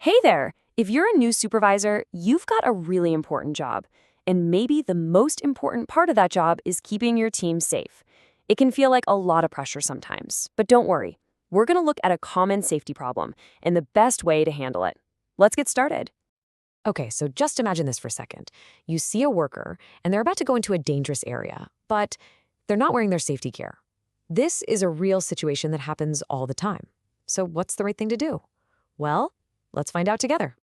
Hey there! If you're a new supervisor, you've got a really important job. And maybe the most important part of that job is keeping your team safe. It can feel like a lot of pressure sometimes, but don't worry. We're going to look at a common safety problem and the best way to handle it. Let's get started. Okay, so just imagine this for a second. You see a worker, and they're about to go into a dangerous area, but they're not wearing their safety gear. This is a real situation that happens all the time. So what's the right thing to do? Well, let's find out together.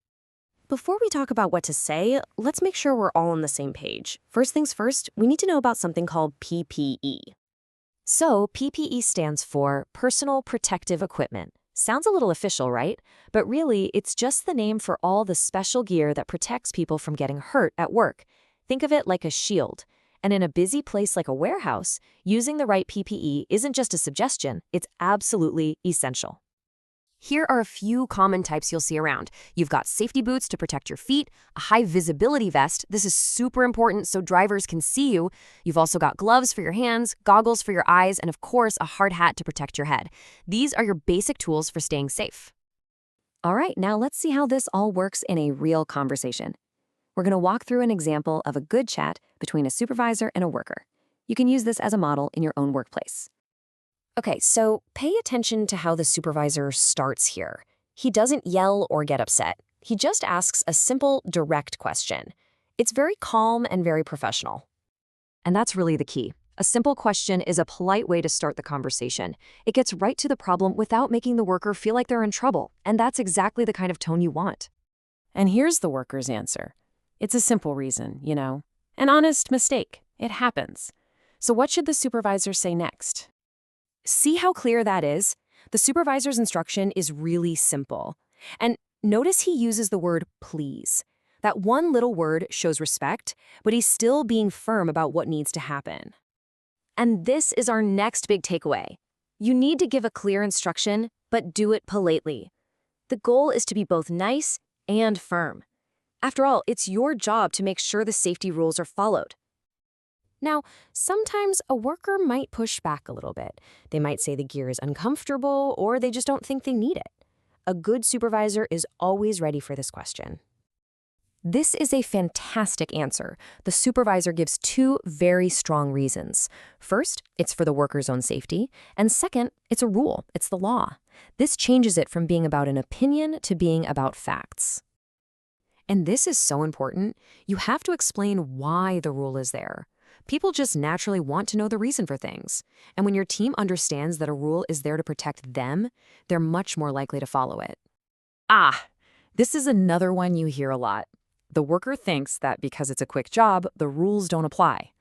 Before we talk about what to say, let's make sure we're all on the same page. First things first, we need to know about something called PPE. So PPE stands for Personal Protective Equipment. Sounds a little official, right? But really, it's just the name for all the special gear that protects people from getting hurt at work. Think of it like a shield. And in a busy place like a warehouse, using the right PPE isn't just a suggestion, it's absolutely essential. Here are a few common types you'll see around. You've got safety boots to protect your feet, a high visibility vest. This is super important so drivers can see you. You've also got gloves for your hands, goggles for your eyes, and of course, a hard hat to protect your head. These are your basic tools for staying safe. All right, now let's see how this all works in a real conversation. We're going to walk through an example of a good chat between a supervisor and a worker. You can use this as a model in your own workplace. Okay, so pay attention to how the supervisor starts here. He doesn't yell or get upset. He just asks a simple, direct question. It's very calm and very professional. And that's really the key. A simple question is a polite way to start the conversation. It gets right to the problem without making the worker feel like they're in trouble, and that's exactly the kind of tone you want. And here's the worker's answer. It's a simple reason, an honest mistake. It happens. So what should the supervisor say next? See how clear that is? The supervisor's instruction is really simple. And notice he uses the word please. That one little word shows respect, but he's still being firm about what needs to happen. And this is our next big takeaway. You need to give a clear instruction, but do it politely. The goal is to be both nice and firm. After all, it's your job to make sure the safety rules are followed. Now, sometimes a worker might push back a little bit. They might say the gear is uncomfortable or they just don't think they need it. A good supervisor is always ready for this question. This is a fantastic answer. The supervisor gives two very strong reasons. First, it's for the worker's own safety. And second, it's a rule. It's the law. This changes it from being about an opinion to being about facts. And this is so important. You have to explain why the rule is there. People just naturally want to know the reason for things. And when your team understands that a rule is there to protect them, they're much more likely to follow it. This is another one you hear a lot. The worker thinks that because it's a quick job, the rules don't apply.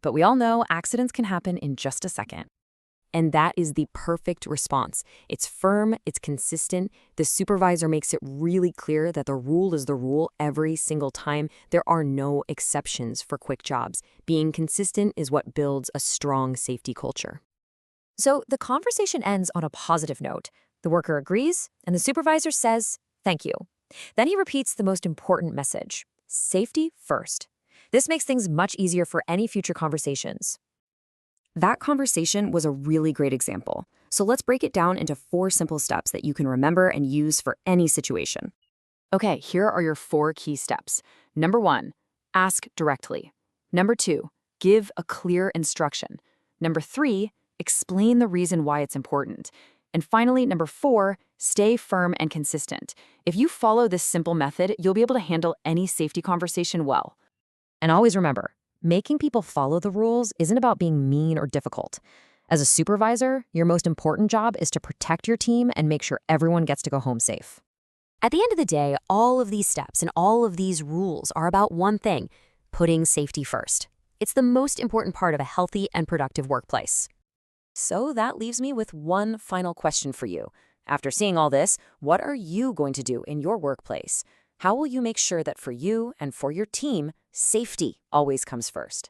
But we all know accidents can happen in just a second. And that is the perfect response. It's firm, it's consistent. The supervisor makes it really clear that the rule is the rule every single time. There are no exceptions for quick jobs. Being consistent is what builds a strong safety culture. So the conversation ends on a positive note. The worker agrees, and the supervisor says, "Thank you." Then he repeats the most important message: safety first. This makes things much easier for any future conversations. That conversation was a really great example. So let's break it down into 4 simple steps that you can remember and use for any situation. Okay, here are your 4 key steps. Number 1, ask directly. Number 2, give a clear instruction. Number 3, explain the reason why it's important. And finally, number 4, stay firm and consistent. If you follow this simple method, you'll be able to handle any safety conversation well. And always remember, making people follow the rules isn't about being mean or difficult. As a supervisor, your most important job is to protect your team and make sure everyone gets to go home safe. At the end of the day, all of these steps and all of these rules are about one thing: putting safety first. It's the most important part of a healthy and productive workplace. So that leaves me with one final question for you. After seeing all this, what are you going to do in your workplace? How will you make sure that for you and for your team, safety always comes first?